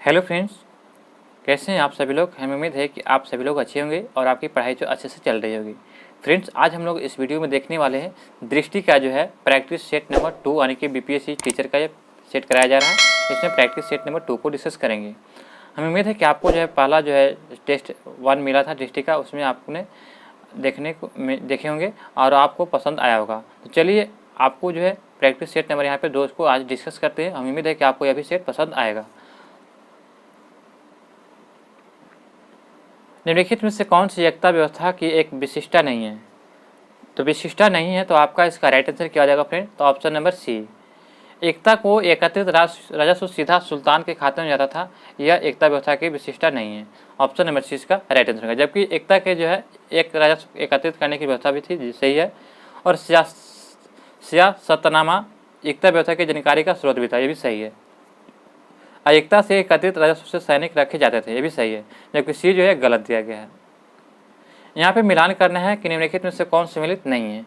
Hello friends, कैसे हैं आप सभी लोग। हमें उम्मीद है कि आप सभी लोग अच्छे होंगे और आपकी पढ़ाई जो अच्छे से चल रही होगी। फ्रेंड्स, आज हम लोग इस वीडियो में देखने वाले हैं दृष्टि का जो है प्रैक्टिस सेट नंबर 2 यानी कि बीपीएससी टीचर का ये सेट कराया जा रहा है। इसमें प्रैक्टिस सेट नंबर 2 को डिस्कस करेंगे। हमें उम्मीद है कि आपको जो है पहला जो है टेस्ट 1 मिला था दृष्टि का, उसमें आपने देखे होंगे और आपको पसंद आया होगा। तो चलिए आपको जो है प्रैक्टिस सेट नंबर यहाँ पे 2 को आज डिस्कस करते हैं। हमें उम्मीद है कि आपको यह भी सेट पसंद आएगा। निम्नलिखित में से कौन सी एकता व्यवस्था की एक विशिष्टता नहीं है? तो विशिष्टता नहीं है तो आपका इसका राइट आंसर क्या हो जाएगा फ्रेंड? तो ऑप्शन नंबर सी। एकता को एकत्रित राजस्व सीधा सुल्तान के खाते में जाता था, यह एकता व्यवस्था की विशिष्टता नहीं है। ऑप्शन नंबर सी इसका राइट आंसर है। जबकि एकता के जो है एक राजस्व एकत्रित करने की व्यवस्था भी थी, सही है। और सियासतनामा एकता व्यवस्था की जानकारी का स्रोत भी था, ये भी सही है। एकता से एकत्रित राजस्व से सैनिक रखे जाते थे, ये भी सही है। जबकि सी जो है गलत दिया गया है। यहाँ पे मिलान करना है कि निम्नलिखित में से कौन सम्मिलित नहीं है।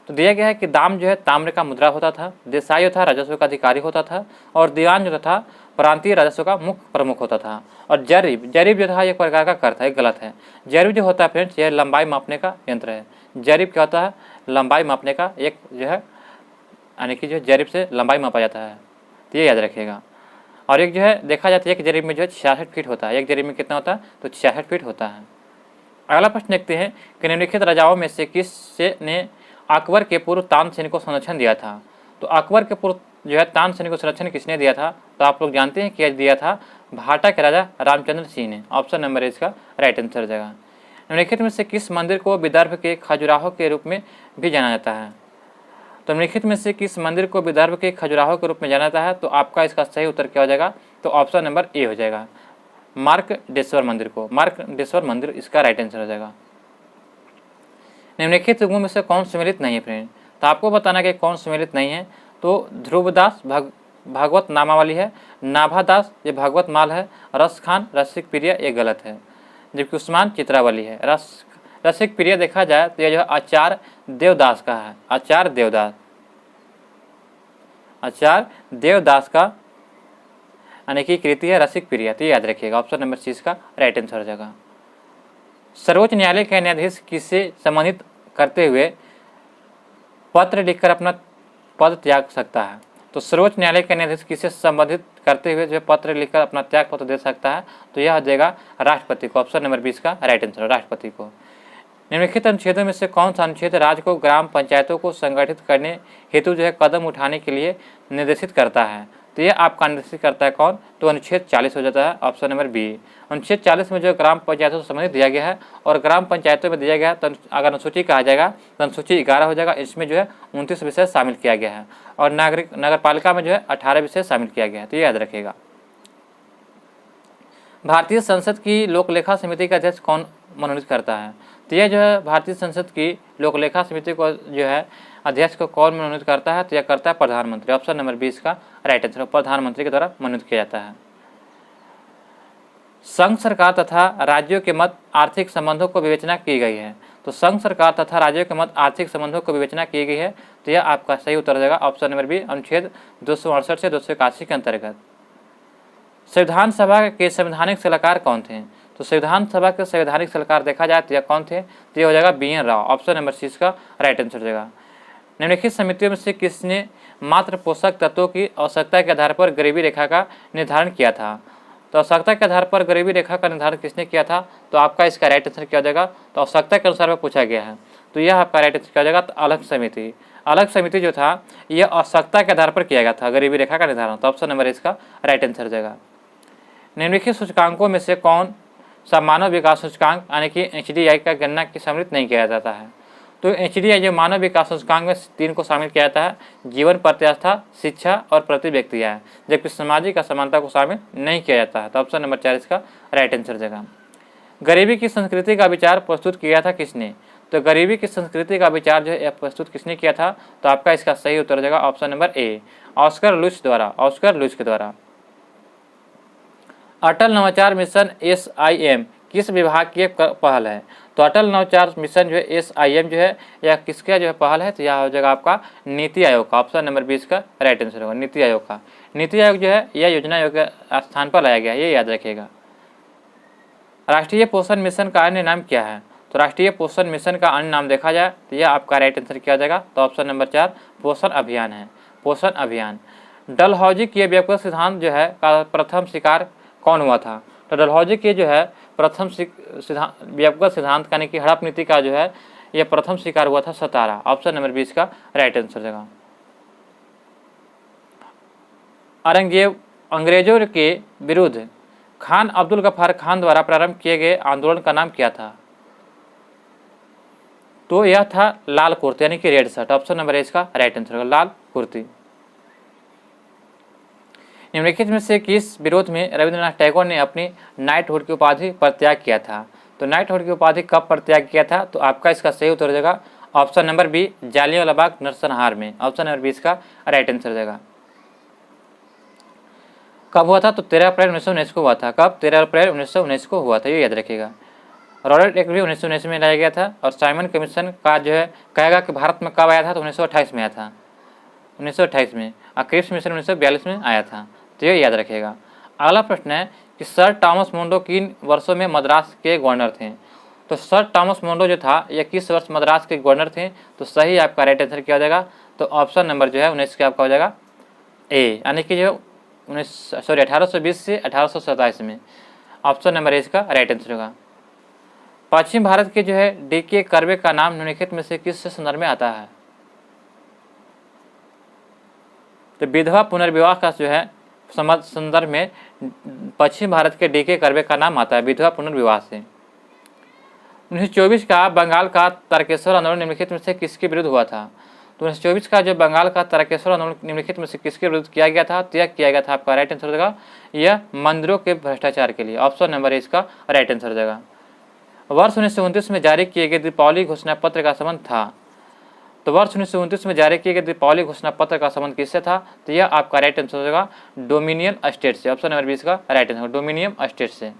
तो दिया गया है कि दाम जो है ताम्र का मुद्रा होता था, देसाई जो था राजस्व का अधिकारी होता था, और दीवान जो था प्रांतीय राजस्व का मुख्य प्रमुख होता था। और जरीब जो था एक प्रकार का कर था, ये गलत है। जरीब जो होता है फ्रेंड्स, यह लंबाई मापने का यंत्र है। जरीब क्या होता है? लंबाई मापने का एक जो है, यानी कि जो जरीब से लंबाई मापा जाता है, तो ये याद रखिएगा। और एक जो है देखा जाता है एक जरीब में जो है 66 फीट होता है। एक जरीब में कितना होता है? तो 66 फीट होता है। अगला प्रश्न देखते हैं कि निम्नलिखित राजाओं में से किस ने अकबर के पूर्व तानसेन को संरक्षण दिया था? तो अकबर के पूर्व जो है तानसेन को संरक्षण किसने दिया था? तो आप लोग जानते हैं कि दिया था भाटा के राजा रामचंद्र सिंह ने। ऑप्शन नंबर इसका राइट आंसर जाएगा। निम्नलिखित में से किस मंदिर को विदर्भ के खजुराहो के रूप में भी जाना जाता है? तो निम्नलिखित में से किस मंदिर को विदर्भ के खजुराहो के रूप में जाना जाता है? तो आपका इसका सही उत्तर क्या हो जाएगा? तो ऑप्शन नंबर ए हो जाएगा, मार्कंडेश्वर मंदिर को। मार्कंडेश्वर मंदिर इसका राइट आंसर हो जाएगा। निम्नलिखित युगों में से कौन सम्मिलित नहीं है फ्रेंड? तो आपको बताना कि कौन सम्मिलित नहीं है। तो ध्रुवदास भागवत नामावली है, नाभादास ये भागवत माल है, रस खान रसिक प्रिय ये गलत है। जबकि उस्मान चित्रावली है। रसिक प्रिय देखा जाए तो यह जो है आचार्य देवदास का है। आचार्य देवदास का यानी कि कृति है रसिक प्रिय, तो याद रखिएगा। ऑप्शन नंबर सी इसका राइट आंसर हो जाएगा। सर्वोच्च न्यायालय के न्यायाधीश किससे संबंधित करते हुए पत्र लिखकर अपना पद त्याग सकता है? तो सर्वोच्च न्यायालय के न्यायाधीश किससे संबंधित करते हुए जो पत्र लिखकर अपना त्याग पत्र दे सकता है? तो यह हो जाएगा राष्ट्रपति को। ऑप्शन नंबर 20 का राइट आंसर, राष्ट्रपति को। निम्नलिखित अनुच्छेदों में से कौन सा अनुच्छेद राज्य को ग्राम पंचायतों को संगठित करने हेतु जो है कदम उठाने के लिए निर्देशित करता है? तो यह आपका निर्देशित करता है कौन? तो अनुच्छेद 40 हो जाता है। Option number B. अनुच्छेद 40 में जो ग्राम पंचायतों से संबंधित दिया गया है, और ग्राम पंचायतों में दिया गया है तो अगर अनुसूची कहा जाएगा तो अनुसूची 11 हो जाएगा। इसमें जो है 29 विषय शामिल किया गया है, और नगर पालिका में जो है 18 विषय शामिल किया गया है, तो ये याद रखिएगा। भारतीय संसद की लोकलेखा समिति का अध्यक्ष कौन मनोनीत करता है? तो यह जो है भारतीय संसद की लोकलेखा समिति को जो है अध्यक्ष को कौन मनोनीत करता है? तो यह करता है प्रधानमंत्री। ऑप्शन नंबर 20 का राइट आंसर, प्रधानमंत्री के द्वारा मनोनीत किया जाता है। संघ सरकार तथा राज्यों के मध्य आर्थिक संबंधों को विवेचना की गई है। तो संघ सरकार तथा राज्यों के मध्य आर्थिक संबंधों को विवेचना की गई है, तो यह आपका सही उत्तर हो जाएगा। ऑप्शन नंबर बी, अनुच्छेद 268 से 281 के अंतर्गत। संविधान सभा के संवैधानिक सलाहकार कौन थे? तो संविधान सभा के संवैधानिक सलाहकार देखा जाए तो यह कौन थे? तो यह हो जाएगा BN Rao. Option number C इसका राइट आंसर हो जाएगा। निम्नलिखित समितियों में से किसने मात्र पोषक तत्वों की आवश्यकता के आधार पर गरीबी रेखा का निर्धारण किया था? तो आवश्यकता के आधार पर गरीबी रेखा का निर्धारण किसने किया था? तो आपका इसका राइट आंसर क्या हो जाएगा? तो आवश्यकता के अनुसार में पूछा गया है, तो यह आपका राइट आंसर क्या हो जाएगा? तो अलग समिति। अलग समिति जो था यह आवश्यकता के आधार पर किया गया था गरीबी रेखा का निर्धारण, तो ऑप्शन नंबर इसका राइट आंसर हो जाएगा। निम्नलिखित सूचकांकों में से कौन सा मानव विकास सूचकांक यानी कि HDI का गणना की सम्मिलित नहीं किया जाता है? तो HDI जो मानव विकास सूचकांक में 3 को शामिल किया जाता है, जीवन प्रत्यास्था, शिक्षा और प्रति व्यक्ति है, जबकि सामाजिक असमानता को शामिल नहीं किया जाता है, तो ऑप्शन नंबर 4 इसका राइट आंसर देगा। गरीबी की संस्कृति का विचार प्रस्तुत किया था किसने? तो गरीबी की संस्कृति का विचार जो है प्रस्तुत किसने किया था? तो आपका इसका सही उत्तर हो जाएगा option number A, Oscar Lush द्वारा। ऑस्कर लुश के द्वारा। अटल नवाचार मिशन SIM किस विभाग की पहल है? तो अटल नवचार मिशन जो है SIM जो है यह किसका जो है पहल है? तो यह हो जाएगा आपका नीति आयोग का। ऑप्शन नंबर 20 का राइट आंसर होगा नीति आयोग का। नीति आयोग जो है यह योजना आयोग के स्थान पर लाया गया है, ये याद रखिएगा। राष्ट्रीय पोषण मिशन का अन्य नाम क्या है? तो राष्ट्रीय पोषण मिशन का अन्य नाम देखा जाए तो यह आपका राइट आंसर क्या हो जाएगा? तो ऑप्शन नंबर 4 पोषण अभियान है, पोषण अभियान। डलहौजी के व्यक्तिगत सिद्धांत जो है का प्रथम शिकार कौन हुआ था? तो डलहौजी के जो है प्रथम व्यक्तिगत सिद्धांत यानी कि हड़प नीति का जो है यह प्रथम शिकार हुआ था सतारा। ऑप्शन नंबर 20 का राइट आंसर देगा। अंग्रेजों के विरुद्ध खान अब्दुल गफ्फार खान द्वारा प्रारंभ किए गए आंदोलन का नाम क्या था? तो यह था लाल कुर्ती यानी कि रेड शर्ट। ऑप्शन नंबर इसका राइट आंसर होगा लाल कुर्ती। निम्नलिखित में से किस विरोध में रविंद्रनाथ टैगोर ने अपनी नाइटहुड की उपाधि परित्याग किया था? तो नाइटहुड की उपाधि कब परित्याग किया था? तो आपका इसका सही उत्तर हो जाएगा option number B Jallianwala Bagh नरसंहार में। ऑप्शन नंबर 20 का राइट आंसर देगा। कब हुआ था? तो 13 अप्रैल 1919 को हुआ था। कब? 13 अप्रैल 1919 को हुआ था, ये याद रखिएगा। रॉलेट एक्ट भी 1919 में लाया गया था और साइमन कमीशन का जो है कहेगा कि भारत में कब आया था? तो 1928 में आया था, 1928 में। और क्रिप्स मिशन 1942 में आया था, तो ये याद रखिएगा। अगला प्रश्न है कि सर टॉमस मुंडो किन वर्षों में मद्रास के गवर्नर थे? तो सर टॉमस मुंडो जो था यह किस वर्ष मद्रास के गवर्नर थे? तो सही आपका राइट आंसर क्या हो जाएगा? तो ऑप्शन नंबर जो है 19 का आपका हो जाएगा ए, यानी कि जो 1820 से 1827 में। ऑप्शन नंबर इसका राइट आंसर होगा। पश्चिम भारत के जो है DK कर्वे का नाम निम्नलिखित में से किस संदर्भ में आता है? तो विधवा पुनर्विवाह का जो है संदर्भ में पश्चिम भारत के DK कर्वे का नाम आता है विधवा पुनर्विवाह से। 1924 का बंगाल का तारकेश्वर आंदोलन निम्नलिखित में से किसके विरुद्ध हुआ था? तो 1924 का जो बंगाल का तारकेश्वर आंदोलन निम्नलिखित में से किसके विरुद्ध किया गया था? तो यह किया गया था आपका राइट आंसर देगा यह मंदिरों के भ्रष्टाचार के लिए। ऑप्शन नंबर इसका राइट आंसर देगा। वर्ष 1929 में जारी किए गए दीपावली घोषणा पत्र का संबंध था? तो वर्ष 1929 में जारी किए गए दीपावली घोषणा पत्र का संबंध किससे था? तो यह आपका राइट आंसर होगा डोमिनियन स्टेट से। ऑप्शन नंबर 20 का राइट आंसर डोमिनियन स्टेट से।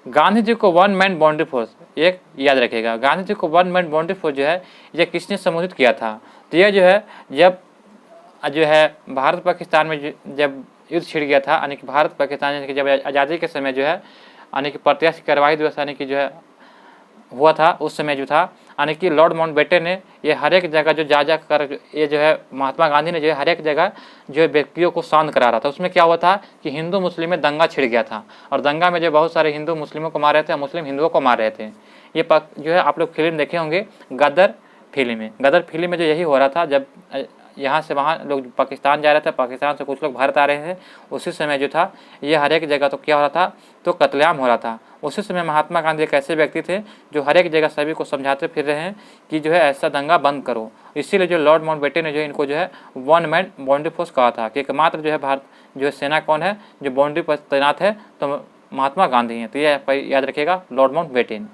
गांधी जी को वन मैन बाउंड्री फोर्स, एक याद रखिएगा, गांधी जी को वन मैन बाउंड्री फोर्स जो है यह किसने संबोधित किया था? तो यह जो है जब जो है भारत पाकिस्तान में जब युद्ध छिड़ गया था, यानी कि भारत पाकिस्तान जब आज़ादी के समय जो है यानी कि प्रत्यक्ष कार्रवाई दिवस यानी कि जो है हुआ था, उस समय जो था यानी कि लॉर्ड माउंटबेटन ने ये हर एक जगह जो जा कर ये जो है महात्मा गांधी ने जो है हर एक जगह जो है व्यक्तियों को शांत करा रहा था। उसमें क्या हुआ था कि हिंदू मुस्लिम में दंगा छिड़ गया था और दंगा में जो बहुत सारे हिंदू मुस्लिमों को मार रहे थे और मुस्लिम हिंदुओं को मार रहे थे। ये जो है आप लोग फिल्म देखे होंगे गदर फिल्म में, गदर फिल्म में जो यही हो रहा था। जब यहाँ से वहाँ लोग पाकिस्तान जा रहे थे, पाकिस्तान से कुछ लोग भारत आ रहे थे, उसी समय जो था ये हर एक जगह तो क्या हो रहा था, तो कत्लेआम हो रहा था। उसी समय महात्मा गांधी एक ऐसे व्यक्ति थे जो हर एक जगह सभी को समझाते फिर रहे हैं कि जो है ऐसा दंगा बंद करो। इसीलिए जो लॉर्ड माउंटबेटन ने जो इनको जो है वन मैन बाउंड्री फोर्स कहा था कि एकमात्र जो है भारत जो है सेना कौन है जो बाउंड्री पर तैनात है, तो महात्मा गांधी हैं। तो ये याद रखिएगा लॉर्ड माउंटबेटन।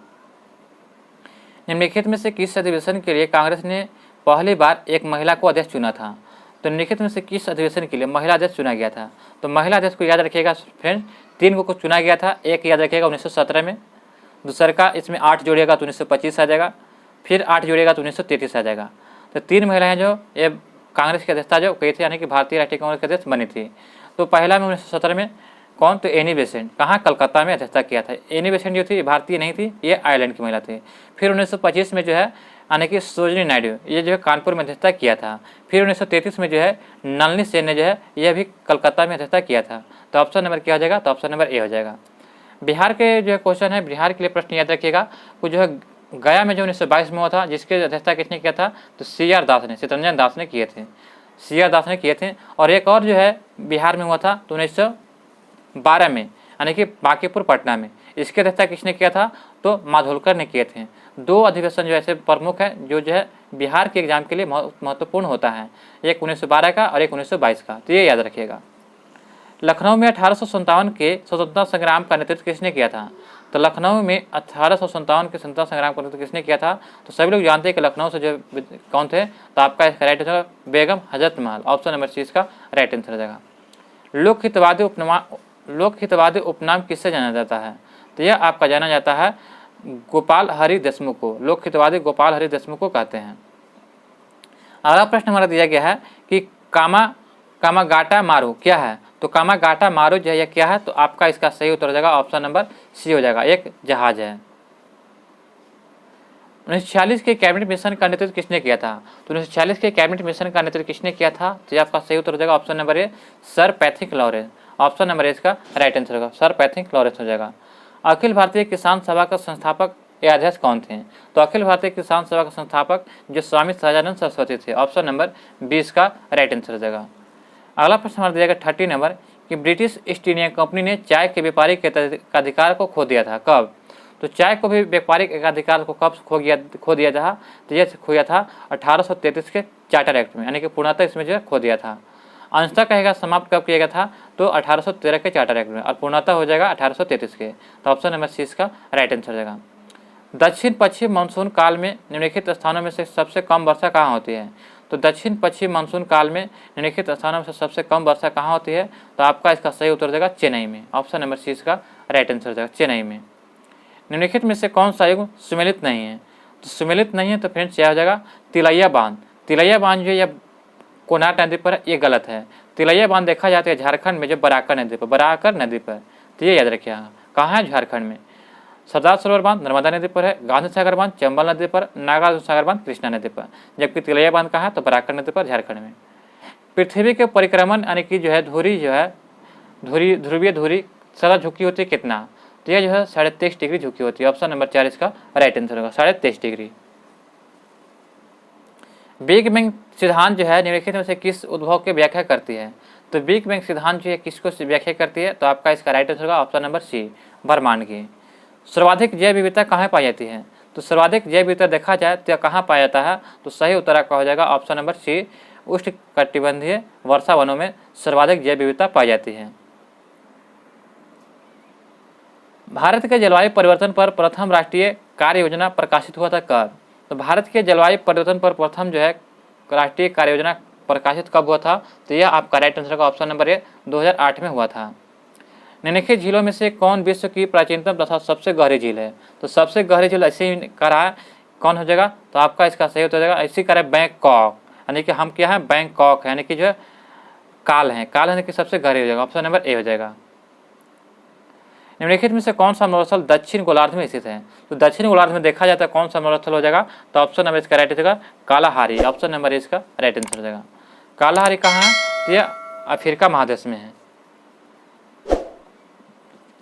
निम्नलिखित में से किस अधिवेशन के लिए कांग्रेस ने पहली बार एक महिला को अध्यक्ष चुना था? तो निम्नलिखित में से किस अधिवेशन के लिए महिला अध्यक्ष चुना गया था? तो महिला अध्यक्ष को याद रखिएगा फ्रेंड्स, 3 को चुना गया था। एक याद रखिएगा 1917 में, दूसरा का इसमें 8 जोड़िएगा तो 1925 आ जाएगा, फिर 8 जोड़िएगा तो 1933 आ जाएगा। तो 3 महिलाएं जो ये कांग्रेस की अध्यक्षता जो कही थी, यानी कि भारतीय राष्ट्रीय कांग्रेस की अध्यक्ष बनी थी। तो पहला में 1917 में कौन? तो एनी बेसेंट, कहाँ? कलकत्ता में अध्यक्षता किया था। एनी बेसेंट जो थी भारतीय नहीं थी, ये आयरलैंड की महिला थी। फिर 1925 में जो है यानी कि सरोजिनी नायडू, ये जो है कानपुर में अध्यक्षता किया था। फिर 1933 में जो है नलिनी सेन ने जो है यह भी कलकत्ता में अध्यक्षता किया था। तो ऑप्शन नंबर क्या हो जाएगा? तो ऑप्शन नंबर ए हो जाएगा। बिहार के जो है क्वेश्चन है, बिहार के लिए प्रश्न याद रखिएगा। कुछ जो है गया में जो 1922 में हुआ था, जिसके अध्यक्षता किसने किया था? तो CR दास ने, चितरंजन दास ने किए थे, CR दास ने किए थे। और एक और जो है बिहार में हुआ था तो 1912 में, यानी कि बांकीपुर पटना में। इसकी अध्यक्षता किसने किया था? तो माधोलकर ने किए थे। 2 अधिवेशन जो ऐसे प्रमुख हैं जो है बिहार के एग्जाम के लिए महत्वपूर्ण होता है, एक 1912 का और एक 1922 का। तो ये याद रखिएगा। लखनऊ में 1857 के स्वतंत्रता संग्राम का नेतृत्व किसने किया था? तो लखनऊ में 1857 के स्वतंत्रता संग्राम का नेतृत्व किसने किया था? तो सभी लोग जानते हैं कि लखनऊ से जो कौन थे, तो आपका right answer Begum Hazrat Mahal. Option number C इसका राइट आंसर हो जाएगा। लोकहितवादी उपनाम किससे जाना जाता है? तो तो यह आपका जाना जाता है गोपाल हरि देशमुख को, लोकहितवादी गोपाल हरि देशमुख को कहते हैं। अगला प्रश्न हमारा दिया गया है कि कामागाटा मारू क्या है? तो कामागाटा मारू जो है यह क्या है? तो आपका इसका सही उत्तर हो जाएगा ऑप्शन नंबर सी हो जाएगा, एक जहाज है। 1946 के कैबिनेट मिशन का नेतृत्व किसने किया था? तो 1946 के कैबिनेट मिशन का नेतृत्व किसने किया था? तो यह आपका सही उत्तर हो जाएगा option number A, sir Pethick Lawrence. Option number A इसका राइट आंसर होगा, सर पैथिक लॉरेंस हो जाएगा। अखिल भारतीय किसान सभा का संस्थापक या अध्यक्ष कौन थे? तो अखिल भारतीय किसान सभा का संस्थापक जो स्वामी सहजानंद सरस्वती थे। ऑप्शन नंबर 20 का राइट आंसर हो जाएगा। अगला प्रश्न हमारा दिया गया 30 नंबर कि ब्रिटिश ईस्ट इंडिया कंपनी ने चाय के व्यापारिक अधिकार को खो दिया था, कब? तो चाय को भी व्यापारिक एकाधिकार को कब खो दिया था? तो यह खोया था 1833 के चार्टर एक्ट में, यानी कि पूर्णतः इसमें जो है खो दिया था। अंशतः कहेगा समाप्त कब किया गया था? तो 1813 के चार्टर एक्ट में, और पूर्णतः हो जाएगा 1833 के। तो ऑप्शन नंबर सी इसका राइट आंसर हो जाएगा। दक्षिण पश्चिम मानसून काल में निम्नलिखित स्थानों में से सबसे कम वर्षा कहाँ होती है? तो दक्षिण पश्चिम मानसून काल में निम्नलिखित स्थानों में से सबसे कम वर्षा कहाँ होती है? तो आपका इसका सही उत्तर हो जाएगा चेन्नई में। ऑप्शन नंबर सी इसका राइट आंसर हो जाएगा, चेन्नई में। निम्नलिखित में से कौन सा युग सुमेलित नहीं है? तो सुमेलित नहीं है तो फ्रेंड्स क्या हो जाएगा? तिलैया बांध। तिलैया बांध जो है कोनार नदी पर, ये गलत है। तिलैया बांध देखा जाता है झारखंड में, जो बराकर नदी पर, बराकर नदी पर। तो ये याद रखिएगा, कहाँ है? झारखंड में। सरदार सरोवर बांध नर्मदा नदी पर है, गांधी सागर बांध चंबल नदी पर, नागार्जुन सागर बांध कृष्णा नदी पर, जबकि तिलैया बांध कहाँ है? तो बराकर नदी पर, झारखंड में। पृथ्वी के परिक्रमण यानी कि जो है धुरी जो है ध्रुवीय धुरी सदा झुकी होती है कितना? तो यह जो है 23.5 डिग्री झुकी होती है। ऑप्शन नंबर 4 इसका राइट आंसर होगा, 23.5 डिग्री। बिग बैंग सिद्धांत जो है निम्नलिखित में से किस उद्भव की व्याख्या करती है? तो बिग बैंग सिद्धांत जो है किसको व्याख्या करती है? तो आपका इसका राइट आंसर होगा ऑप्शन नंबर सी, ब्रह्मांड की। सर्वाधिक जैव विविधता कहाँ पाई जाती है? तो सर्वाधिक जैव विविधता देखा जाए तो कहाँ पाया जाता है? तो सही उत्तर आपका हो जाएगा ऑप्शन नंबर सी, उष्णकटिबंधीय वर्षा वनों में सर्वाधिक जैव विविधता पाई जाती है। भारत के जलवायु परिवर्तन पर प्रथम राष्ट्रीय कार्य योजना प्रकाशित हुआ था कब? तो भारत के जलवायु परिवर्तन पर प्रथम जो है राष्ट्रीय कार्य योजना प्रकाशित कब हुआ था? तो यह आपका राइट आंसर का ऑप्शन नंबर ए 2008 में हुआ था। निम्नलिखित झीलों में से कौन विश्व की प्राचीनतम तथा सबसे गहरी झील है? तो सबसे गहरी झील ऐसे ही करा है, कौन हो जाएगा? तो आपका इसका सही उत्तर हो जाएगा ऐसी करा बैंकॉक, यानी कि हम क्या है? बैंकॉक है, यानी कि जो है काल है, काल यानी कि सबसे गहरी हो जाएगा। ऑप्शन नंबर ए हो जाएगा। निम्नलिखित में से कौन सा मरुस्थल दक्षिण गोलार्ध में स्थित है? तो दक्षिण गोलार्ध में देखा जाता है कौन सा मरुस्थल हो जाएगा? तो ऑप्शन नंबर इसका राइट हो जाएगा कालाहारी। ऑप्शन नंबर इसका राइट आंसर हो जाएगा। कालाहारी कहाँ है? तो यह अफ्रीका महादेश में है।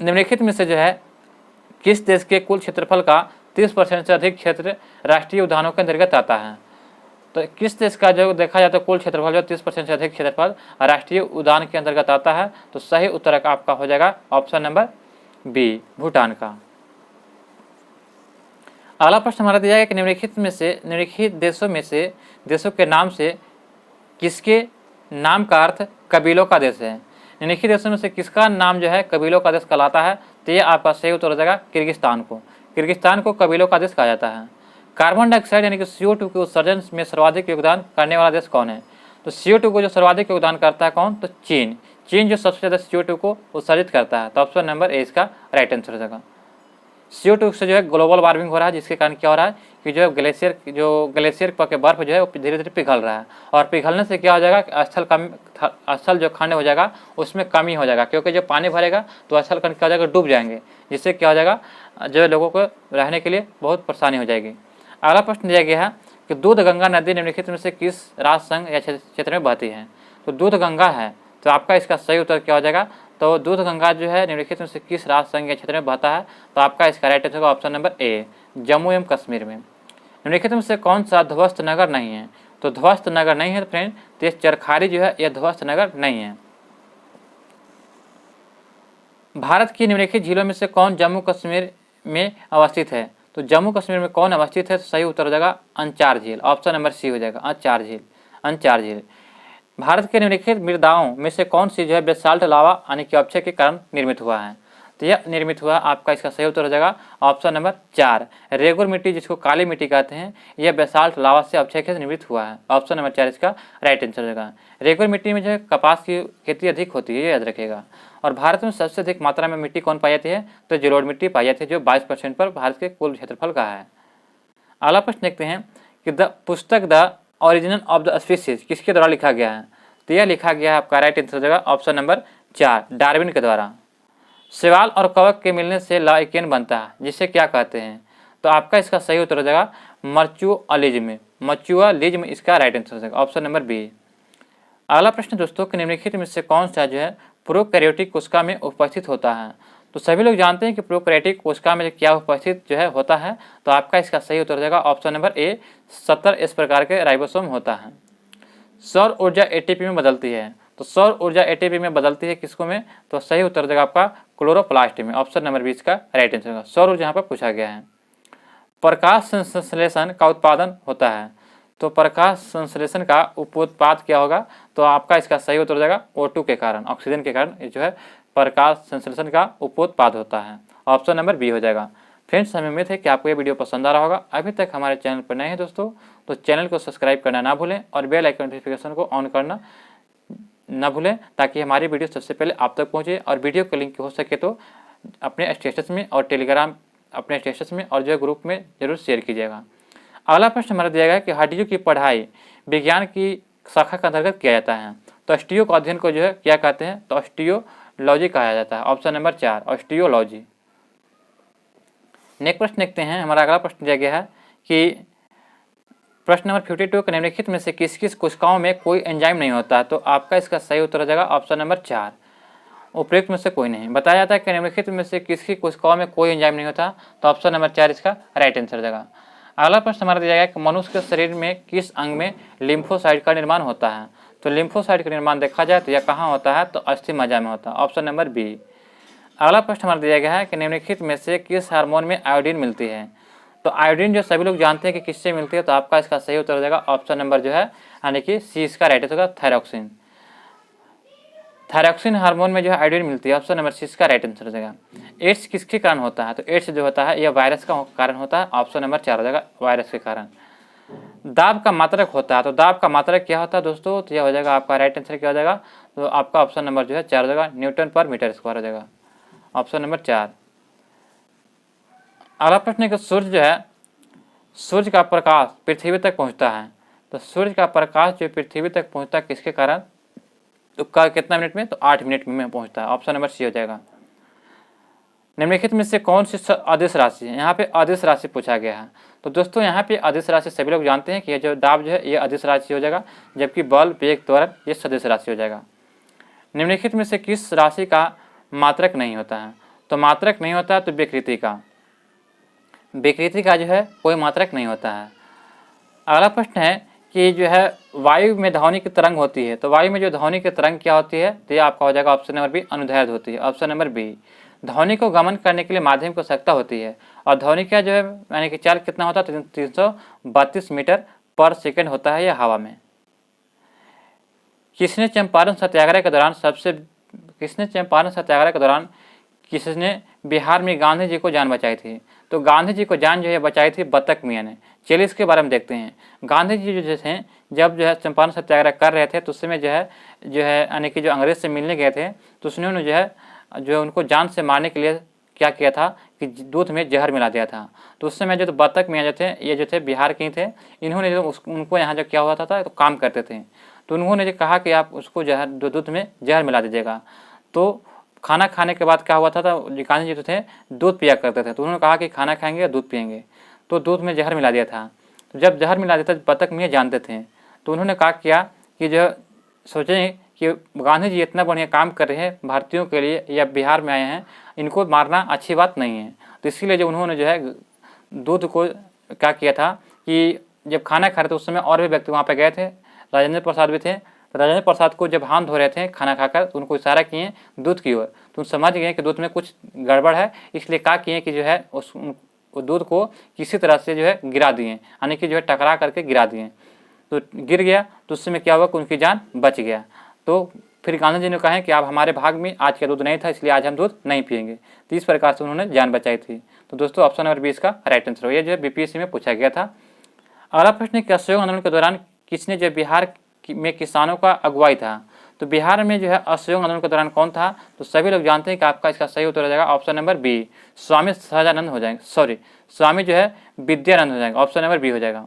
निम्नलिखित में से जो है किस देश के कुल क्षेत्रफल का 30% से अधिक क्षेत्र राष्ट्रीय उद्यानों के अंतर्गत आता है? तो किस देश का जो देखा जाता है कुल क्षेत्रफल जो 30% से अधिक क्षेत्रफल राष्ट्रीय उद्यान के अंतर्गत आता है? तो सही उत्तर आपका हो जाएगा ऑप्शन नंबर बी, भूटान का। अगला प्रश्न हमारा दिया गया कि निम्नलिखित देशों के नाम से किसके नाम का अर्थ कबीलों का देश है? निम्नलिखित देशों में से किसका नाम जो है कबीलों का देश कहलाता है? तो ये आपका सही उत्तर हो जाएगा किर्गिस्तान को। किर्गिस्तान को कबीलों का देश कहा जाता है। कार्बन डाइऑक्साइड यानी कि CO2 के उत्सर्जन में सर्वाधिक योगदान करने वाला देश कौन है? तो CO2 को जो सर्वाधिक योगदान करता है कौन? तो चीन। चीन जो सबसे ज़्यादा CO2 को उत्सर्जित करता है। तो ऑप्शन नंबर ए इसका राइट आंसर हो जाएगा। CO2 से जो है ग्लोबल वार्मिंग हो रहा है, जिसके कारण क्या हो रहा है कि जो ग्लेशियर के बर्फ जो है वो धीरे धीरे पिघल रहा है, और पिघलने से क्या हो जाएगा कि स्थल जो खंड हो जाएगा उसमें कमी हो जाएगा, क्योंकि जब पानी भरेगा तो स्थल खंड क्या हो जाएगा? डूब जाएंगे, जिससे क्या हो जाएगा जो लोगों को रहने के लिए बहुत परेशानी हो जाएगी। अगला प्रश्न दिया गया है कि दूधगंगा नदी निम्नलिखित में से किस राज्य संघ या क्षेत्र में बहती है? तो दूधगंगा है, तो आपका इसका सही उत्तर क्या हो जाएगा? तो दूधगंगा जो है निम्नलिखित में से किस राज्य संघ या क्षेत्र में बहता है? तो आपका इसका राइट आंसर होगा ऑप्शन नंबर ए, जम्मू एवं कश्मीर में। निम्नलिखित में से कौन सा ध्वस्त नगर नहीं है? तो ध्वस्त नगर नहीं है फ्रेंड, तो ये चरखारी जो है यह ध्वस्त नगर नहीं है। भारत की निम्नलिखित झीलों में से कौन जम्मू कश्मीर में अवस्थित है? तो जम्मू कश्मीर में कौन अवस्थित है? तो सही उत्तर हो जाएगा अंचार झील। ऑप्शन नंबर सी हो जाएगा अंचार झील। भारत के निम्नलिखित मृदाओं में से कौन सी जो है बेसाल्ट लावा यानी कि अपक्षय के कारण निर्मित हुआ है? तो यह निर्मित हुआ आपका, इसका सही उत्तर हो जाएगा ऑप्शन नंबर 4। रेगुर मिट्टी जिसको काली मिट्टी कहते हैं, यह बेसाल्ट लावा से अवक्षय से निर्मित हुआ है। ऑप्शन नंबर 4 इसका राइट आंसर हो जाएगा। रेगुर मिट्टी में जो है कपास की खेती अधिक होती है, ये याद रखेगा। और भारत में सबसे अधिक मात्रा में मिट्टी कौन पाई जाती है, तो जलोढ़ मिट्टी पाई जाती है, जो 22% पर भारत के कुल क्षेत्रफल का है। अगला प्रश्न देखते हैं कि पुस्तक the origin of the species किसके द्वारा लिखा गया है, तो यह लिखा गया है आपका राइट आंसर हो जाएगा ऑप्शन नंबर 4 डार्विन के द्वारा। शैवाल और कवक के मिलने से लाइकेन बनता है, जिसे क्या कहते हैं, तो आपका इसका सही उत्तर हो जाएगा मर्चुअलिज्म। मर्चुअलिज्म इसका राइट आंसर हो जाएगा ऑप्शन नंबर बी। अगला प्रश्न दोस्तों कि निम्नलिखित में से कौन सा जो है प्रोकैरियोटिक कोशिका में उपस्थित होता है, तो सभी लोग जानते हैं कि प्रोकैरियोटिक कोशिका में क्या उपस्थित जो है होता है, तो आपका इसका सही उत्तर हो जाएगा ऑप्शन नंबर ए 70 इस प्रकार के राइबोसोम होता है। सौर ऊर्जा एटीपी में बदलती है, तो सौर ऊर्जा एटीपी में बदलती है किसको में, तो सही उत्तर हो जाएगा आपका क्लोरोप्लास्ट में। ऑप्शन नंबर 20 का राइट आंसर होगा। सौर ऊर्जा यहाँ पर पूछा गया है। प्रकाश संश्लेषण का उत्पादन होता है, तो प्रकाश संश्लेषण का उपोत्पाद क्या होगा, तो आपका इसका सही उत्तर हो जाएगा O2 के कारण, ऑक्सीजन के कारण ये जो है प्रकाश संश्लेषण का उपोत्पाद होता है। ऑप्शन नंबर बी हो जाएगा। फ्रेंड्स, हमें उम्मीद है कि आपको ये वीडियो पसंद आ रहा होगा। अभी तक हमारे चैनल पर नए हैं दोस्तों, तो चैनल को सब्सक्राइब करना ना भूलें और बेल आइकन नोटिफिकेशन को ऑन करना ना भूलें, ताकि हमारी वीडियो सबसे पहले आप तक पहुँचे। और वीडियो का लिंक हो सके तो अपने स्टेटस में और टेलीग्राम अपने स्टेटस में और जो है ग्रुप में जरूर शेयर कीजिएगा। अगला प्रश्न हमारा दिया गया है कि हड्डियों की पढ़ाई विज्ञान की शाखा के अंतर्गत किया जाता है, तो ऑस्टियो का अध्ययन को जो है क्या कहते हैं, तो ऑस्टियोलॉजी कहा जाता है। Option number 4 osteology. नेक्स्ट प्रश्न देखते हैं। हमारा अगला प्रश्न दिया गया है कि प्रश्न नंबर 52 के निम्नलिखित में से किस किस कोशिकाओं में कोई एंजाइम नहीं होता, तो आपका इसका सही उत्तर हो जाएगा ऑप्शन नंबर 4 उपयुक्त में से कोई नहीं। बताया जाता है कि निम्नलिखित में से किसकी कोशिकाओं में कोई एंजाइम नहीं होता, तो ऑप्शन नंबर 4 इसका राइट आंसर हो जाएगा। अगला प्रश्न हमारा दिया गया है कि मनुष्य के शरीर में किस अंग में लिम्फोसाइट का निर्माण होता है, तो लिम्फोसाइट का निर्माण देखा जाए तो यह कहाँ होता है, तो अस्थि मज्जा में होता है। Option number B. अगला प्रश्न हमारा दिया गया है कि निम्नलिखित में से किस हार्मोन में आयोडीन मिलती है, तो आयोडीन जो सभी लोग जानते हैं कि किससे मिलती है, तो आपका इसका सही उत्तर हो जाएगा ऑप्शन नंबर जो है यानी कि सी इसका राइट आंसर होगा थायरॉक्सिन। थायरॉक्सिन हार्मोन में जो है आयोडीन मिलती है। ऑप्शन नंबर सी इसका राइट आंसर हो जाएगा। एड्स किसके कारण होता है, तो एड्स जो होता है यह वायरस का कारण होता है। ऑप्शन नंबर 4 हो जाएगा वायरस के कारण। दाब का मात्रक होता है, तो दाब का मात्रक क्या होता है दोस्तों, तो यह हो जाएगा आपका राइट आंसर क्या हो जाएगा, तो आपका ऑप्शन नंबर जो है 4 हो जाएगा न्यूटन पर मीटर स्क्वायर हो जाएगा। Option number 4। अगला प्रश्न है कि सूर्य जो है सूर्य का प्रकाश पृथ्वी तक पहुंचता है, तो सूर्य का प्रकाश जो पृथ्वी तक पहुंचता है किसके कारण, तो कितना मिनट में, तो 8 मिनट में पहुंचता है। ऑप्शन नंबर सी हो जाएगा। निम्नलिखित में से कौन सी अदिश राशि है, यहाँ पे अदिश राशि पूछा गया है, तो दोस्तों यहाँ पे अदिश राशि सभी लोग जानते हैं कि ये जो दाब जो है ये अदिश राशि हो जाएगा, जबकि बल वेग त्वरण ये सदिश राशि हो जाएगा। निम्नलिखित में से किस राशि का मात्रक नहीं होता है, तो मात्रक नहीं होता है तो विकृति का, विकृति का जो है कोई मात्रक नहीं होता है। अगला प्रश्न है कि जो है वायु में ध्वनि की तरंग होती है, तो वायु में जो ध्वनि की तरंग क्या होती है, तो ये आपका हो जाएगा ऑप्शन नंबर बी अनुदैर्ध्य होती है। Option number B. ध्वनि को गमन करने के लिए माध्यम की आवश्यकता होती है, और ध्वनि का जो है यानी कि चाल कितना होता है, 332 मीटर पर सेकेंड होता है यह हवा में। किसने चंपारण सत्याग्रह के दौरान किसने बिहार में गांधी जी को जान बचाई थी, तो गांधी जी को जान जो है बचाई थी बतख मियाँ ने। चलिए इसके बारे में देखते हैं। गांधी जी जो थे जब जो है चंपारण सत्याग्रह कर रहे थे, तो उस समय जो है यानी कि जो अंग्रेज से मिलने गए थे, तो उन्होंने जो है उनको जान से मारने के लिए क्या किया था कि दूध में जहर मिला दिया था। तो उस समय जो बतख मियाँ जो थे ये जो थे बिहार के ही थे, इन्होंने जो उनको यहाँ जो क्या हुआ था तो काम करते थे, तो उन्होंने जो कहा कि आप उसको दूध में जहर मिला दीजिएगा। तो खाना खाने के बाद क्या हुआ था, गांधी जी जो थे दूध पिया करते थे, तो उन्होंने कहा कि खाना खाएंगे या दूध पियेंगे, तो दूध में जहर मिला दिया था। तो जब जहर मिला दिया था बतख मियाँ जानते थे, तो उन्होंने कहा किया कि जो सोचें कि गांधी जी इतना बढ़िया काम कर रहे हैं भारतीयों के लिए या बिहार में आए हैं, इनको मारना अच्छी बात नहीं है। तो इसीलिए जो उन्होंने जो है दूध को क्या किया था कि जब खाना खा रहे थे उस समय और भी व्यक्ति वहाँ पर गए थे, राजेंद्र प्रसाद भी थे, तो राजेंद्र प्रसाद को जब हाथ धो रहे थे खाना खाकर, तो उनको इशारा किए दूध की ओर, तो समझ गए कि दूध में कुछ गड़बड़ है, इसलिए क्या किए कि जो है उस दूध को किसी तरह से जो है गिरा दिए, यानी कि जो है टकरा करके गिरा दिए। तो गिर गया, तो उस समय क्या हुआ कि उनकी जान बच गया। तो फिर गांधी जी ने कहा कि आप हमारे भाग में आज का दूध नहीं था, इसलिए आज हम दूध नहीं पिएंगे। तो इस प्रकार से उन्होंने जान बचाई थी। तो दोस्तों ऑप्शन नंबर 20 का राइट आंसर हो। ये जो है बीपीएससी में पूछा गया था। अगला प्रश्न है कि असहयोग आंदोलन के दौरान किसने जो बिहार में किसानों का अगुवाई था। तो बिहार में जो है असहयोग आंदोलन के दौरान कौन था। तो सभी लोग जानते हैं कि आपका इसका सही उत्तर हो जाएगा option number B, Swami Sahajanand हो जाएंगे, सॉरी स्वामी जो है विद्यानंद हो जाएगा। ऑप्शन नंबर बी हो जाएगा,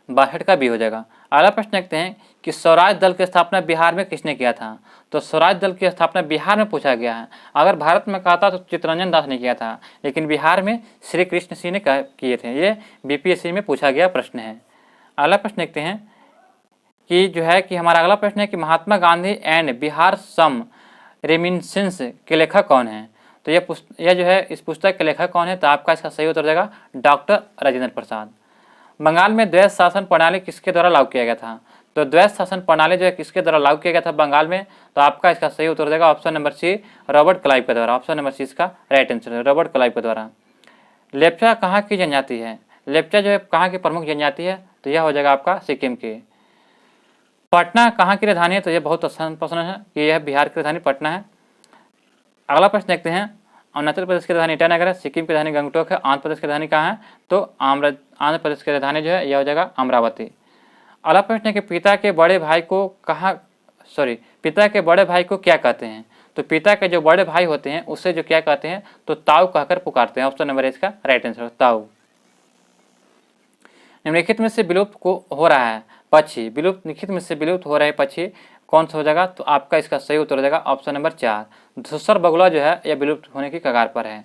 62 का बी हो जाएगा। अगला प्रश्न देखते हैं कि स्वराज दल की स्थापना बिहार में किसने किया था। तो स्वराज दल की स्थापना बिहार में पूछा गया है। अगर भारत में कहा था तो चित्तरंजन दास ने किया था, लेकिन बिहार में श्री कृष्ण सिंह ने किए थे। ये बीपीएससी में पूछा गया प्रश्न है। अगला प्रश्न देखते हैं कि जो है कि हमारा अगला प्रश्न है कि Mahatma Gandhi and Bihar some reminiscence के लेखक कौन है। तो यह जो है इस पुस्तक के लेखक कौन है। तो आपका इसका सही उत्तर हो जाएगा डॉक्टर राजेंद्र प्रसाद। बंगाल में द्वैध शासन प्रणाली किसके द्वारा लागू किया गया था। तो द्वैध शासन प्रणाली जो है किसके द्वारा लागू किया गया था बंगाल में। तो आपका इसका सही उत्तर हो जाएगा option number C, Robert Clive के द्वारा। ऑप्शन नंबर सी इसका राइट आंसर है, रॉबर्ट क्लाइव के द्वारा। लेप्चा कहाँ की जनजाति है। लेप्चा जो है कहाँ की प्रमुख जनजाति है। तो यह हो जाएगा आपका सिक्किम की। पटना कहाँ की राजधानी है। तो यह बहुत आसान प्रश्न है कि यह बिहार की राजधानी पटना है। अगला प्रश्न देखते हैं, अरुणाचल प्रदेश की राजधानी ईटानगर है, सिक्किम की राजधानी गंगटोक है, आंध्र प्रदेश की राजधानी कहाँ है। तो आंध्र प्रदेश की राजधानी जो है यह हो जाएगा अमरावती। अगला प्रश्न है कि पिता के बड़े भाई को क्या कहते हैं। तो पिता के जो बड़े भाई होते हैं उससे जो क्या कहते हैं तो ताऊ कहकर पुकारते हैं। ऑप्शन नंबर इसका राइट आंसर ताऊ। निम्नलिखित में से विलुप्त को हो रहा है पक्षी, निम्नलिखित में से विलुप्त हो रहे पक्षी कौन सा हो जाएगा। तो आपका इसका सही उत्तर हो जाएगा ऑप्शन नंबर 4, धूसर बगुला जो है यह विलुप्त होने की कगार पर है।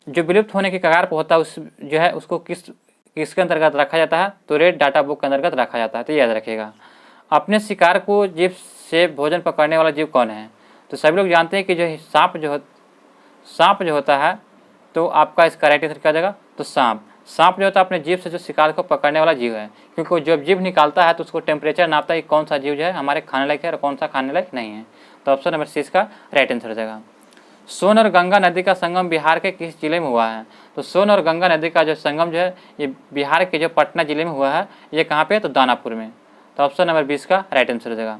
जो विलुप्त होने की कगार पर होता है उस जो है उसको किसके अंतर्गत रखा जाता है। तो रेड डाटा बुक के अंतर्गत रखा जाता है। तो याद रखिएगा। अपने शिकार को जीभ से भोजन पकड़ने वाला जीव कौन है। तो सभी लोग जानते हैं कि जो सांप जो होता है तो आपका इसका राइट आंसर क्या हो जाएगा। तो सांप जो होता है अपने जीभ से जो शिकार को पकड़ने वाला जीव है, क्योंकि जब जीभ निकालता है तो उसको टेम्परेचर नापता है कि कौन सा जीव जो है हमारे खाने लायक है और कौन सा खाने लायक नहीं है। तो ऑप्शन नंबर सी इसका राइट आंसर हो जाएगा। सोन और गंगा नदी का संगम बिहार के किस जिले में हुआ है। तो सोन और गंगा नदी का जो संगम जो है ये बिहार के जो पटना जिले में हुआ है। ये कहाँ पे, तो दानापुर में। तो ऑप्शन नंबर 20 का राइट आंसर हो जाएगा।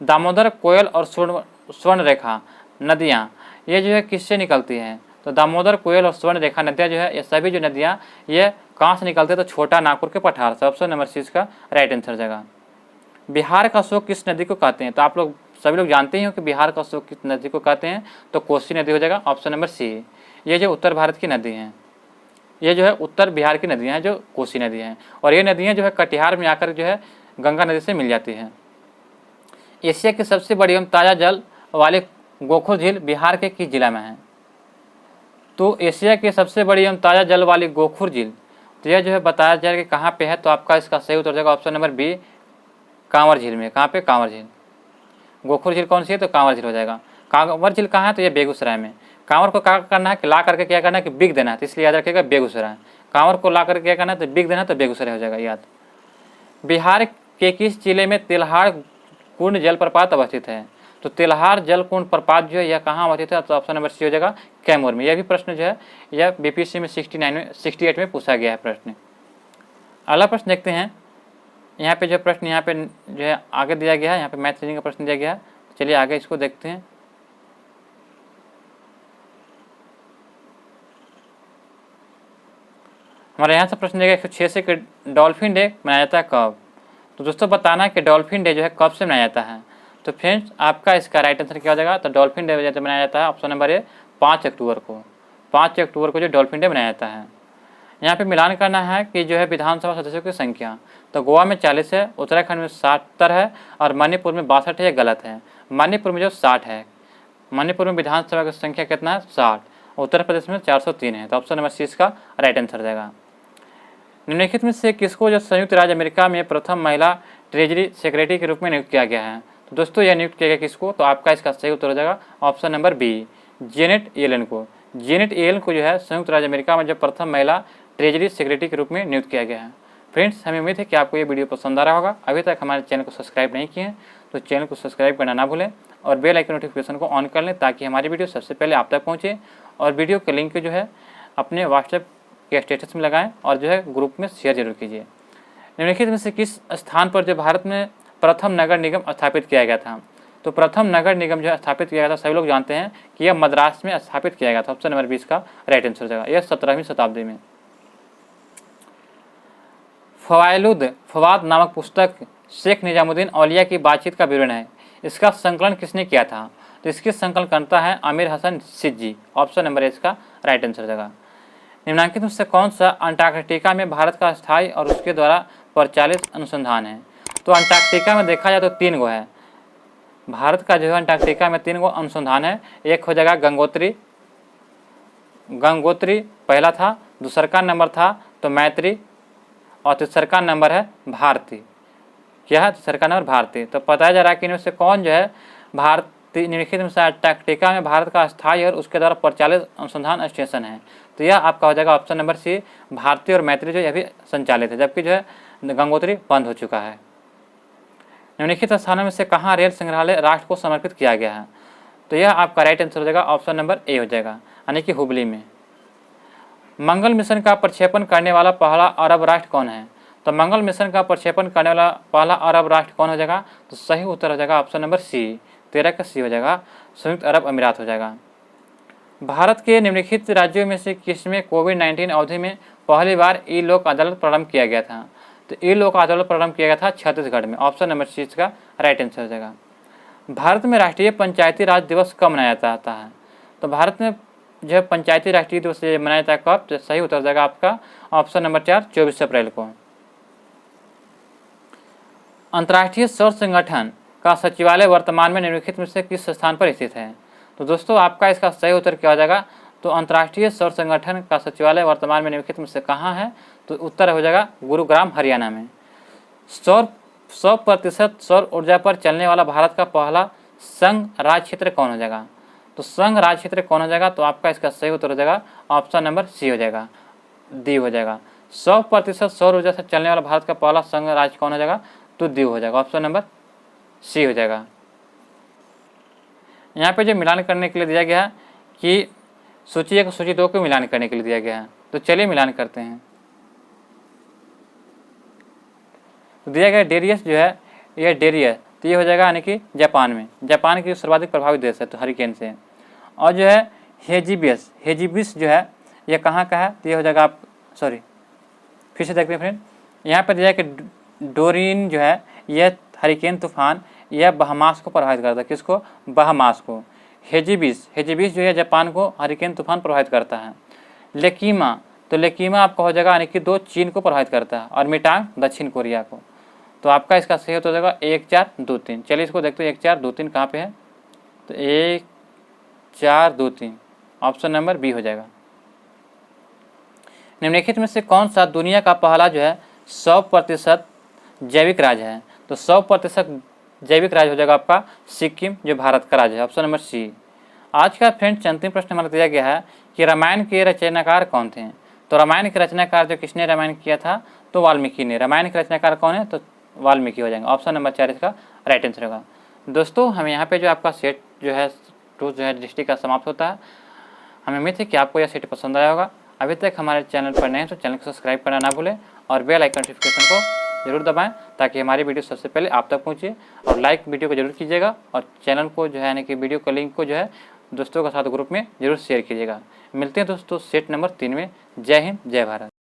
दामोदर, कोयल और स्वर्ण रेखा नदियाँ ये जो है किससे निकलती हैं। तो दामोदर, कोयल और स्वर्ण रेखा नदियाँ जो है ये सभी जो नदियाँ ये कहाँ से निकलते हैं। तो छोटा नागपुर के पठार से। ऑप्शन नंबर सी इसका राइट आंसर हो जाएगा। बिहार का अशोक किस नदी को कहते हैं। तो आप लोग सभी लोग जानते ही हो कि बिहार का अशोक किस नदी को कहते हैं। तो कोसी नदी हो जाएगा। Option number C. ये जो उत्तर भारत की नदी हैं, ये जो है उत्तर बिहार की नदियाँ हैं जो कोसी नदी हैं, और ये नदियाँ जो है कटिहार में आकर जो है गंगा नदी से मिल जाती हैं। एशिया की सबसे बड़ी एवं ताज़ा जल वाली गोखुर झील बिहार के किस जिला में है। तो एशिया की सबसे बड़ी एवं ताज़ा जल वाली गोखुर झील तो यह जो है बताया जाएगा कि कहाँ पे है। तो आपका इसका सही उत्तर हो जाएगा ऑप्शन नंबर बी, कांवर झील में। कहाँ पे, कांवर झील। गोखुर झील कौन सी है, तो कांवर झील हो जाएगा। कांवर झील कहाँ है, तो ये बेगूसराय में। कांवर को क्या करना है कि ला करके क्या करना है कि बिग देना है, तो इसलिए याद रखिएगा बेगूसराय। कांवर को ला करके क्या करना है तो बिग देना, तो बेगूसराय हो जाएगा याद। बिहार के किस जिले में तेल्हाड़ कुंड जलप्रपात अवस्थित है। तो तेल्हाड़ जल कुंड प्रपात जो है यह कहाँ अवस्थित है। तो ऑप्शन नंबर सी हो जाएगा कैमूर में। यह भी प्रश्न जो है यह बीपीएससी में 68 में पूछा गया है प्रश्न। अगला प्रश्न देखते हैं। यहाँ पे जो प्रश्न यहाँ पे जो है आगे दिया गया है, यहाँ पे मैथ रीजनिंग का प्रश्न दिया गया है। चलिए आगे इसको देखते हैं। हमारे यहाँ से प्रश्न दिया गया 106 से कि डॉल्फिन डे मनाया जाता है कब। तो दोस्तों बताना है कि डॉल्फिन डे जो है कब से मनाया जाता है। तो फ्रेंड्स आपका इसका राइट आंसर क्या हो जाएगा। तो डॉल्फिन डे मनाया जाता है ऑप्शन नंबर ए 5 अक्टूबर को। 5 अक्टूबर को जो डॉल्फिन डे मनाया जाता है। यहाँ पे मिलान करना है कि जो है विधानसभा सदस्यों की संख्या। तो गोवा में 40 है, उत्तराखंड में 70 है और मणिपुर में 62 है। ये गलत है। मणिपुर में जो 60 है, मणिपुर में विधानसभा की संख्या कितना है 60। उत्तर प्रदेश में 403 है। तो ऑप्शन नंबर सी इसका राइट आंसर जाएगा। निम्नलिखित में से किसको जो संयुक्त राज्य अमेरिका में प्रथम महिला ट्रेजरी सेक्रेटरी के रूप में नियुक्त किया गया है। तो दोस्तों यह नियुक्त किया गया किसको। तो आपका इसका सही उत्तर हो जाएगा option number B, Janet Yellen को। जेनेट येलन को जो है संयुक्त राज्य अमेरिका में जब प्रथम महिला ट्रेजरी सेक्रेटरी के रूप में नियुक्त किया गया है। फ्रेंड्स हमें उम्मीद है कि आपको ये वीडियो पसंद आ रहा होगा। अभी तक हमारे चैनल को सब्सक्राइब नहीं किए हैं तो चैनल को सब्सक्राइब करना ना भूलें और बेल आइकन नोटिफिकेशन को ऑन कर लें ताकि हमारी वीडियो सबसे पहले आप तक पहुँचे। और वीडियो के लिंक जो है अपने व्हाट्सएप के स्टेटस में लगाएं और जो है ग्रुप में शेयर जरूर कीजिए। निम्नलिखित में से किस स्थान पर जो भारत में प्रथम नगर निगम स्थापित किया गया था? तो प्रथम नगर निगम जो है स्थापित किया गया था, सभी लोग जानते हैं कि यह मद्रास में स्थापित किया गया था। ऑप्शन नंबर 20 का राइट आंसर हो जाएगा। यह 17वीं शताब्दी में। फवाद नामक पुस्तक शेख निजामुद्दीन औलिया की बातचीत का विवरण है। इसका संकलन किसने किया था? तो इसकी संकलनकर्ता है आमिर हसन सिद्दी। ऑप्शन नंबर इसका राइट आंसर हो जाएगा। निम्नलिखित में से कौन सा अंटार्कटिका में भारत का स्थायी और उसके द्वारा परिचालित अनुसंधान है? तो अंटार्कटिका में देखा जाए तो 3 गो है। भारत का जो है अंटार्कटिका में 3 गो अनुसंधान है। एक हो जाएगा गंगोत्री पहला था, दूसरा का नंबर था तो मैत्री, और तीसरा का नंबर है भारती। क्या है? तीसरा का नंबर भारती। तो बताया जा रहा है कि इनमें से कौन जो है भारतीय निम्नलिखित में से अंटार्कटिका में भारत का स्थायी और उसके द्वारा परिचालित अनुसंधान स्टेशन है? तो यह आपका हो जाएगा ऑप्शन नंबर सी, भारती और मैत्री जो यह भी संचालित है, जबकि जो है गंगोत्री बंद हो चुका है। निम्नलिखित स्थानों में से कहाँ रेल संग्रहालय राष्ट्र को समर्पित किया गया है? तो यह आपका राइट आंसर हो जाएगा ऑप्शन नंबर ए हो जाएगा, यानी कि हुबली में। मंगल मिशन का प्रक्षेपण करने वाला पहला अरब राष्ट्र कौन है? तो मंगल मिशन का प्रक्षेपण करने वाला पहला अरब राष्ट्र कौन हो जाएगा? तो सही उत्तर हो जाएगा ऑप्शन नंबर सी, 13 का सी हो जाएगा, संयुक्त अरब अमीरात हो जाएगा। भारत के निम्नलिखित राज्यों में से किसमें कोविड-19 अवधि में पहली बार ई लोक अदालत प्रारंभ किया गया था? तो ई लोक अदालत प्रारंभ किया गया था छत्तीसगढ़ में। ऑप्शन नंबर सी का राइट आंसर हो जाएगा। भारत में राष्ट्रीय पंचायती राज दिवस कब मनाया जाता है? तो भारत में जो है पंचायती राष्ट्रीय दिवस मनाया जाता है कब? तो सही उत्तर हो जाएगा आपका ऑप्शन नंबर 4, 24 अप्रैल को। अंतर्राष्ट्रीय सौर संगठन का सचिवालय वर्तमान में निम्नलिखित में से किस स्थान पर स्थित है? तो दोस्तों आपका इसका सही उत्तर क्या हो जाएगा? तो अंतर्राष्ट्रीय सौर संगठन का सचिवालय वर्तमान में निम्नलिखित में से कहाँ है? तो उत्तर हो जाएगा गुरुग्राम हरियाणा में। 100% सौर ऊर्जा पर चलने वाला भारत का पहला संघ राज्य क्षेत्र कौन हो जाएगा? तो संघ राज्य क्षेत्र कौन हो जाएगा? तो आपका इसका सही उत्तर हो जाएगा ऑप्शन नंबर सी हो जाएगा, दीव हो जाएगा। 100% सौर ऊर्जा से चलने वाला भारत का पहला संघ राज्य कौन हो जाएगा? तो दीव हो जाएगा, ऑप्शन नंबर सी हो जाएगा। यहाँ पे जो मिलान करने के लिए दिया गया है कि सूची 1 सूची 2 को मिलान करने के लिए दिया गया है, तो चलिए मिलान करते हैं। तो दिया गया डेरियस जो है, यह डेरियस, तो ये हो जाएगा यानी कि जापान में। जापान की सर्वाधिक प्रभावित देश है तो हरिकेन से। और जो है हेजिबिस जो है ये कहाँ का है? तो ये हो जाएगा आप फिर से देखते हैं फ्रेंड। यहाँ पर दिया है कि डोरिन जो है यह हरिकेन तूफान यह बहामास को प्रभावित करता है। किसको? बहामास को। हेजिबिस जो है जापान को हरिकेन तूफान प्रभावित करता है। लेकीमा आपका हो जाएगा यानी कि 2 चीन को प्रभावित करता है, और मिटांग दक्षिण कोरिया को। तो आपका इसका सही हो जाएगा 1, 4, 2, 3। चलिए इसको देखते हैं 1, 4, 2, 3 कहाँ पे है? तो 1, 4, 2, 3 ऑप्शन नंबर बी हो जाएगा। निम्नलिखित में से कौन सा दुनिया का पहला जो है 100% जैविक राज्य है? तो 100% जैविक राज्य हो जाएगा आपका सिक्किम, जो भारत का राज्य है, ऑप्शन नंबर सी। आज का फ्रेंड्स अंतिम प्रश्न हमारा दिया गया है कि रामायण के रचनाकार कौन थे? तो रामायण के रचनाकार जो किसने रामायण किया था? तो वाल्मीकि ने। रामायण के रचनाकार कौन है? तो वाल्मीकि हो जाएंगे, ऑप्शन नंबर 4 इसका राइट आंसर होगा। दोस्तों हमें यहाँ पे जो आपका सेट जो है 2 जो है डिस्ट्रिक्ट का समाप्त होता है। हमें उम्मीद है कि आपको यह सेट पसंद आया होगा। अभी तक हमारे चैनल पर नए हैं तो चैनल को सब्सक्राइब करना ना भूलें और बेल आइकन नोटिफिकेशन को जरूर दबाएं ताकि हमारी वीडियो सबसे पहले आप तक पहुँचे। और लाइक वीडियो को जरूर कीजिएगा और चैनल को जो है यानी कि वीडियो का लिंक को जो है दोस्तों के साथ ग्रुप में जरूर शेयर कीजिएगा। मिलते हैं दोस्तों सेट नंबर 3 में। जय हिंद, जय भारत।